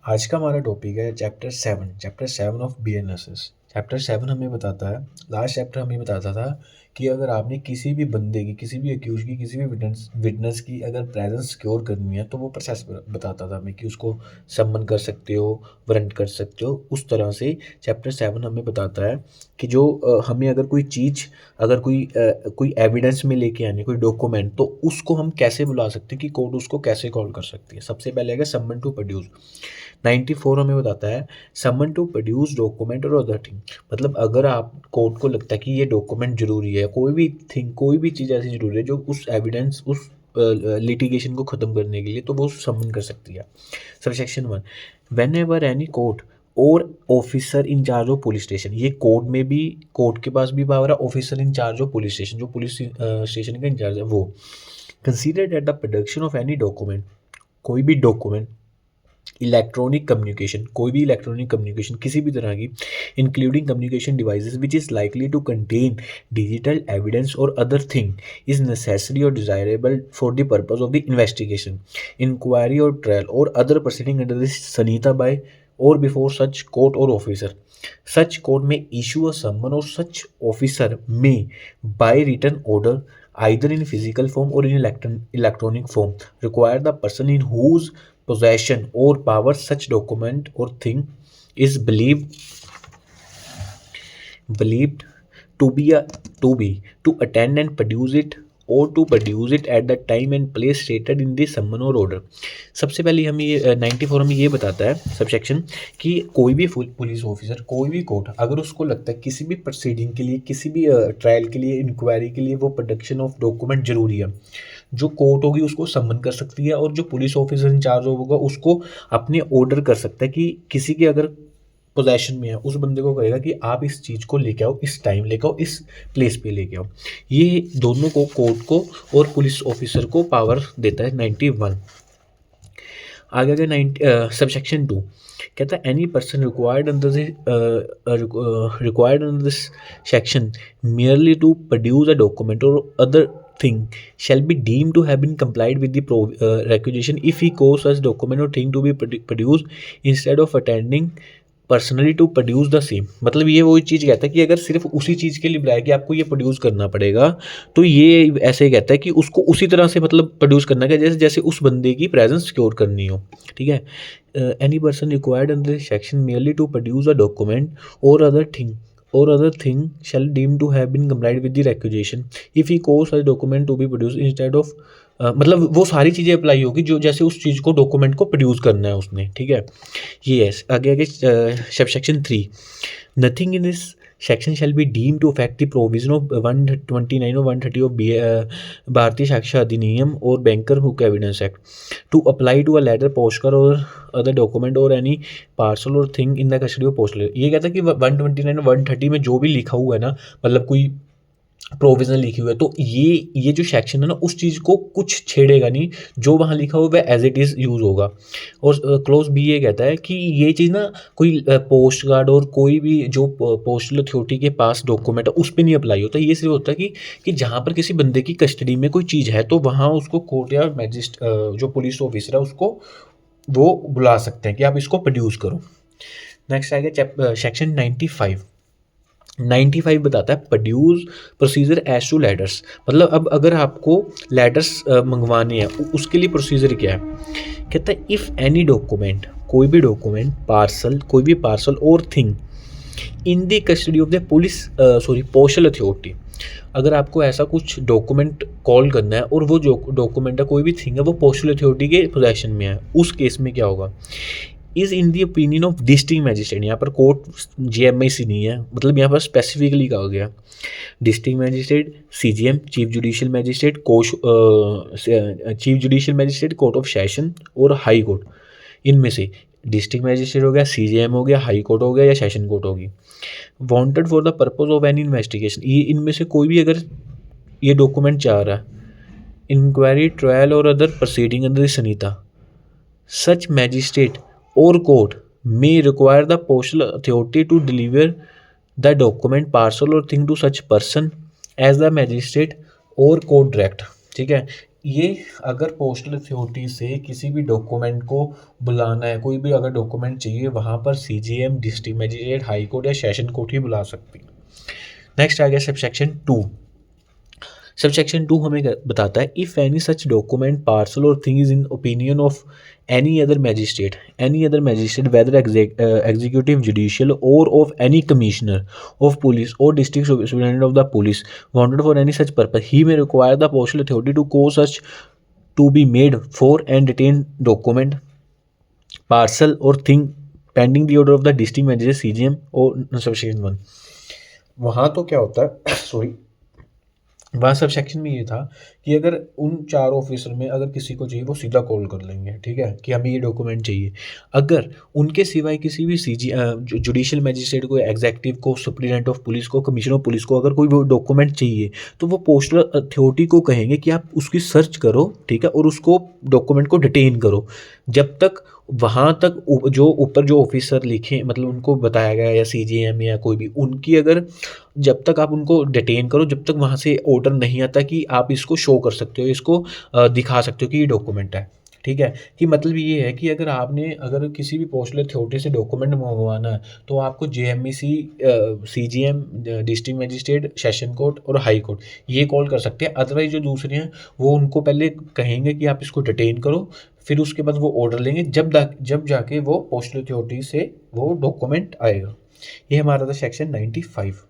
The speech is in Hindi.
आज का हमारा टॉपिक है चैप्टर 7 ऑफ बीएनएसएस। चैप्टर 7 हमें बताता है, लास्ट चैप्टर हमें बताता था कि अगर आपने किसी भी बंदे की, किसी भी अक्यूज की, किसी भी विटनेस की अगर प्रेजेंस सिक्योर करनी है तो वो प्रोसेस बताता था हमें कि उसको समन कर सकते हो, वारंट कर सकते हो। उस तरह से चैप्टर 7 हमें बताता है कि जो हमें अगर कोई चीज़, अगर कोई एविडेंस में लेके आनी, कोई डॉक्यूमेंट, तो उसको हम कैसे बुला सकते हैं, कि कोर्ट उसको कैसे कॉल कर सकती है। सबसे पहले है समन टू प्रोड्यूस। 94 हमें बताता है समन टू प्रोड्यूस डॉक्यूमेंट और अदर थिंग। मतलब अगर आप कोर्ट को लगता है कि ये डॉक्यूमेंट जरूरी है, कोई भी चीज़ ऐसी जरूरी है जो उस एविडेंस, उस लिटिगेशन को ख़त्म करने के लिए, तो वो समन कर सकती है। Subsection 1, whenever any court or officer in charge of police station. ये कोर्ट में भी, कोर्ट के पास भी पावर है, officer in charge of police station, जो पुलिस स्टेशन का इंचार्ज है वो, consider that the production of any document, कोई भी डॉक्यूमेंट, इलेक्ट्रॉनिक कम्युनिकेशन, कोई भी इलेक्ट्रॉनिक कम्युनिकेशन किसी भी तरह की, including communication devices which is likely to contain digital evidence और अदर थिंग, इज नेसेसरी और desirable for the purpose of the investigation, inquiry और ट्रायल और other proceeding under this Sanhita by or before such court or officer. Such court may issue a summon or such officer may, by written order, either in physical form or in electronic form, require the person in whose possession or power such document or thing is believed to attend and produce it, or to produce it at the time and place stated in the summon or order. सबसे पहले हमें ये 94 हमें ये बताता है सबसेक्शन कि कोई भी पुलिस ऑफिसर, कोई भी कोर्ट, अगर उसको लगता है किसी भी प्रोसीडिंग के लिए, किसी भी ट्रायल के लिए, इंक्वायरी के लिए वो प्रोडक्शन ऑफ डॉक्यूमेंट जरूरी है, जो कोर्ट होगी उसको समन कर सकती है, और जो पुलिस ऑफिसर इंचार्ज होगा उसको अपने ऑर्डर कर सकता है कि किसी के अगर पोजेशन में है, उस बंदे को कहेगा कि आप इस चीज़ को लेके आओ, इस टाइम लेके आओ, इस प्लेस पे लेके आओ। ये दोनों को, कोर्ट को और पुलिस ऑफिसर को पावर देता है 91। आगे आगे सबसेक्शन 2 कहता है any person required under this section merely to produce a document or other thing shall be deemed to have been complied with the requisition if he cause such document or thing to be produced instead of attending personally to produce the same. मतलब ये वही चीज़ कहता है कि अगर सिर्फ उसी चीज़ के लिए बुलाया कि आपको ये प्रोड्यूस करना पड़ेगा, तो ये ऐसे कहता है कि उसको उसी तरह से मतलब प्रोड्यूस करना है जैसे जैसे उस बंदे की प्रेजेंस सिक्योर करनी हो। ठीक है, any person required under this section merely to produce a document or other thing shall deem to have been complied with the requisition if he cause such document to be produced instead of मतलब वो सारी चीज़ें अप्लाई होगी जो जैसे उस चीज़ को, डॉक्यूमेंट को प्रोड्यूस करना है उसने। ठीक है, ये आगे आगे subsection 3, nothing in this section shall be deem to affect the provision of 129 और 130 ऑफ भारतीय साक्ष्य अधिनियम और banker book evidence act to apply to a letter, postcard और अदर डॉक्यूमेंट और एनी पार्सल और thing in the custody of postal. ये कहता है कि 129 और 130 में जो भी लिखा हुआ है ना, मतलब कोई प्रोविजन लिखी हुई है, तो ये जो सेक्शन है ना, उस चीज़ को कुछ छेड़ेगा नहीं, जो वहाँ लिखा हुआ है एज इट इज़ यूज़ होगा। और क्लोज बी ये कहता है कि ये चीज़ ना कोई पोस्ट गार्ड और कोई भी जो पोस्टल अथॉरिटी के पास डॉक्यूमेंट है उस पर नहीं अप्लाई होता। ये सिर्फ होता है कि जहाँ पर किसी बंदे की कस्टडी में कोई चीज़ है, तो वहाँ उसको कोर्ट या जो पुलिस ऑफिसर है उसको वो बुला सकते हैं कि आप इसको प्रोड्यूस करो। नेक्स्ट आएगा सेक्शन 95 बताता है produce procedure as to letters. मतलब अब अगर आपको लेटर्स मंगवाने हैं, उसके लिए प्रोसीजर क्या है। कहता है इफ़ एनी डॉक्यूमेंट, कोई भी डॉक्यूमेंट, पार्सल, कोई भी पार्सल और thing in the custody of the postal authority, अगर आपको ऐसा कुछ डॉक्यूमेंट कॉल करना है और वो जो डॉक्यूमेंट है, कोई भी थिंग है, वो पोस्टल अथॉरिटी के पोजेशन में है, उस केस में क्या होगा। Is in the opinion of district magistrate, यहाँ पर कोर्ट GMIC नहीं है, मतलब यहाँ पर स्पेसिफिकली कहा गया district magistrate, CJM, chief judicial magistrate, chief judicial magistrate, court of session और हाई कोर्ट। इनमें से डिस्ट्रिक्ट मैजिस्ट्रेट हो गया, CJM हो गया, हाई कोर्ट हो गया या सेशन कोर्ट होगी। Wanted for the purpose of any investigation, ये इनमें से कोई भी अगर ये डॉक्यूमेंट चाह रहा है, इंक्वायरी, ट्रायल और other proceeding under Sunita, such magistrate or court may require the postal authority to deliver the document, parcel or thing to such person as the magistrate or court direct। ठीक है, ये अगर पोस्टल अथॉरिटी से किसी भी डॉक्यूमेंट को बुलाना है, कोई भी अगर डॉक्यूमेंट चाहिए, वहाँ पर CGM, district magistrate, high court या सेशन कोर्ट ही बुला सकती है। नेक्स्ट आ गया सबसेक्शन 2। सबसेक्शन 2 हमें बताता है, if any such document, parcel और thing is in opinion of any other magistrate whether executive, judicial or of any commissioner of police or district superintendent of the police wanted for any such purpose, he may require the postal authority to cause such to be made for and detain document, parcel or thing pending the order of the district magistrate, CGM or subsection 1। वहाँ तो क्या होता है सॉरी, वहाँ सब सेक्शन में ये था कि अगर उन 4 ऑफिसर में अगर किसी को चाहिए वो सीधा कॉल कर लेंगे, ठीक है, कि हमें ये डॉक्यूमेंट चाहिए। अगर उनके सिवाय किसी भी जुडिशियल मजिस्ट्रेट को, एग्जीक्यूटिव को, सुप्रीडेंट ऑफ पुलिस को, कमिश्नर ऑफ पुलिस को अगर कोई वो डॉक्यूमेंट चाहिए तो वो पोस्टल अथॉरिटी को कहेंगे कि आप उसकी सर्च करो, ठीक है, और उसको डॉक्यूमेंट को डिटेन करो जब तक वहाँ तक जो ऊपर जो ऑफिसर लिखे, मतलब उनको बताया गया या सीजीएम या कोई भी, उनकी अगर जब तक आप उनको डिटेन करो, जब तक वहाँ से ऑर्डर नहीं आता कि आप इसको शो कर सकते हो, इसको दिखा सकते हो कि ये डॉक्यूमेंट है, ठीक है। कि मतलब ये है कि अगर आपने अगर किसी भी पोस्टल अथॉरिटी से डॉक्यूमेंट मंगवाना है तो आपको JMEC, CGM, district magistrate, session court और हाई कोर्ट ये कॉल कर सकते हैं। अदरवाइज जो दूसरे हैं वो उनको पहले कहेंगे कि आप इसको डिटेन करो, फिर उसके बाद वो ऑर्डर लेंगे, जब जाके वो पोस्टल अथॉरिटी से वो डॉक्यूमेंट आएगा। ये हमारा था सेक्शन 95।